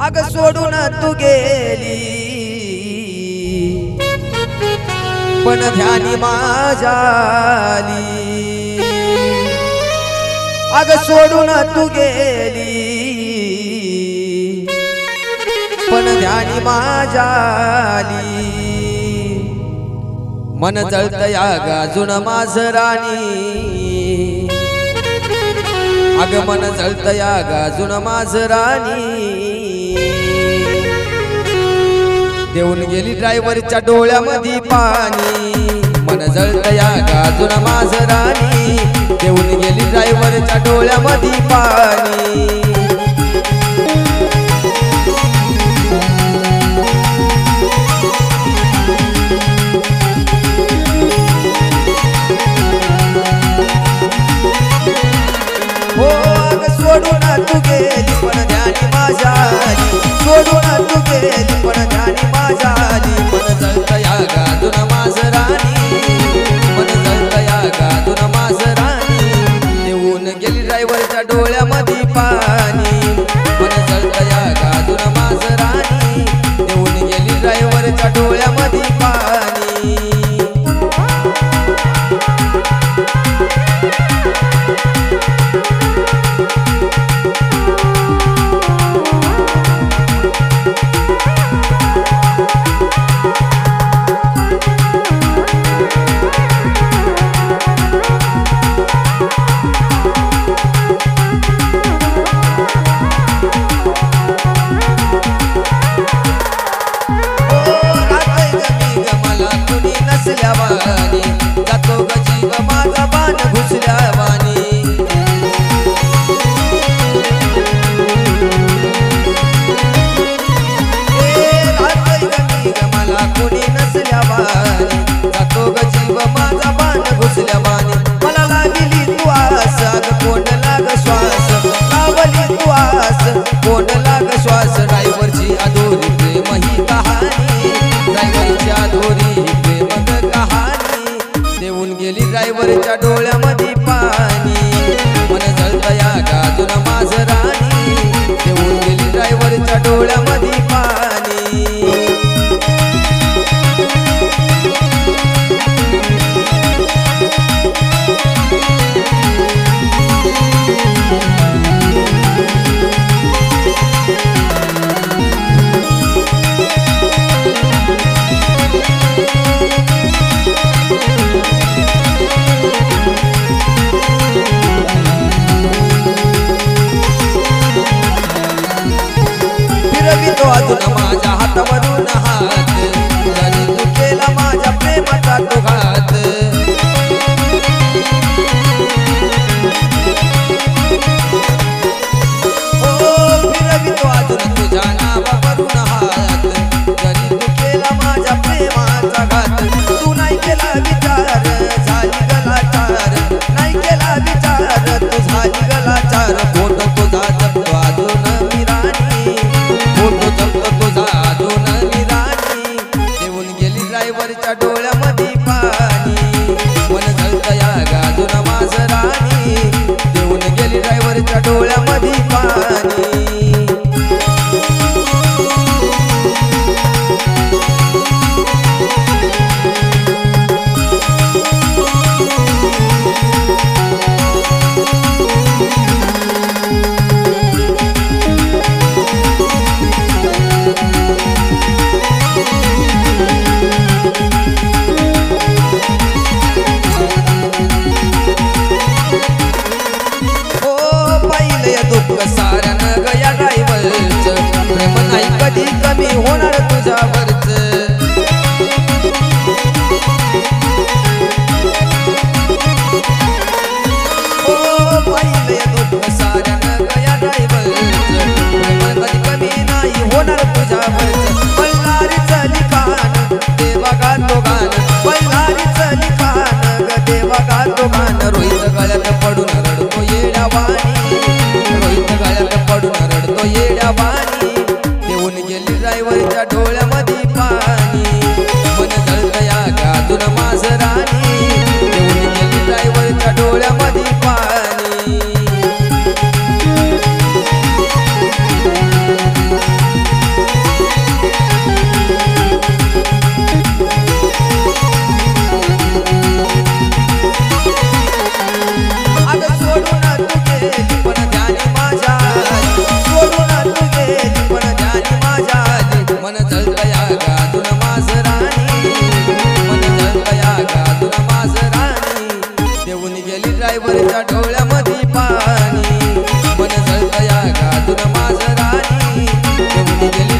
अग सोडून तू गेली पण ध्यानी माझ्याली अग सोडून तू गेली पण ध्यानी माझ्याली मन जळतया गाजून माझ राणी अग मन जळतया गाजून माझ राणी देऊन गेली ड्रायव्हरच्या डोळ्यामध्ये पाणी मन जळतया गाजून माझ राणी देऊन गेली ड्रायव्हरच्या डोळ्यामध्ये पाणी हो अग सोडून तू गेली पण ध्यानी माझ्याली सोडून तू गेली पण ध्यानी माझ्याली मन जळतया गाजून माझ राणी मन जळतया गाजून माझ राणी देऊन गेली ड्रायव्हरच्या डोळ्यामध्ये पाणी मन जळतया गाजून माझ राणी देऊन गेली ड्रायव्हरच्या डोळ्यामध्ये पाणी जातो ग जीव माझा बाण घुसल्यावानी मला कोणी नसल्यावानी जातो ग जीव माझा बाण घुसल्यावानी मला लागली तू आस अग कोंड लाग श्वास लावली तू आस कोंड लाग श्वास ड्रायव्हरची अधोरी प्रेम ही कहाणी ड्रायव्हरची अधोरी प्रेम कहानी देऊन गेली ड्रायव्हरच्या डोळ्यामध्ये पाणी मन जळतया गाजून माझ राणी देऊन गेली ड्रायव्हरच्या डोळ्यामध्ये पाणी फिरवितो अजून माझ्या हातावरून हात जरी तू केला माझ्या प्रेमाचा तो घात हो फिरवितो अजून तुझ्या नावावरून हात जरी तू केला माझ्या प्रेमाचा घात तू नाही केला विचार झाली गलाचार नाही केला विचार तू झाली गलाचार फोटो तुझा जपतो अजून मी राणी फोटो जपतो तुझा अजून मी राणी देऊन गेली ड्रायव्हरच्या डोळ्यामध्ये पाणी मन जळतया गाजून माझ राणी देऊन गेली ड्रायव्हरच्या डोळ्यामध्ये पाणी दुःख साऱ्या न गया ड्रायव्हरचं प्रेम नाही कधी कमी होणार तुझ्यावरच ओ पहिले दुःख साऱ्या न गया ड्रायव्हरचं प्रेम कधी कमी नाही होणार तुझ्यावरच बल्लारीचं लिखाण देवा गातो गाण बल्लारीचं लिखाण ग देवा गातो गाण रोहित गळ्यात पडून रडतो येड्यावानी रोहित गळ्यात पडून रडतो येड्यावानी देऊन गेली ड्रायव्हरच्या डोळ्यामध्ये पाणी मन जळतया गाजून माझ राणी देऊन गेली ड्रायव्हरच्या डोळ्यामध्ये पाणी ड्रायव्हरच्या डोळ्यामध्ये पाणी मन जळतया गाजून माझ राणी घेऊन गेली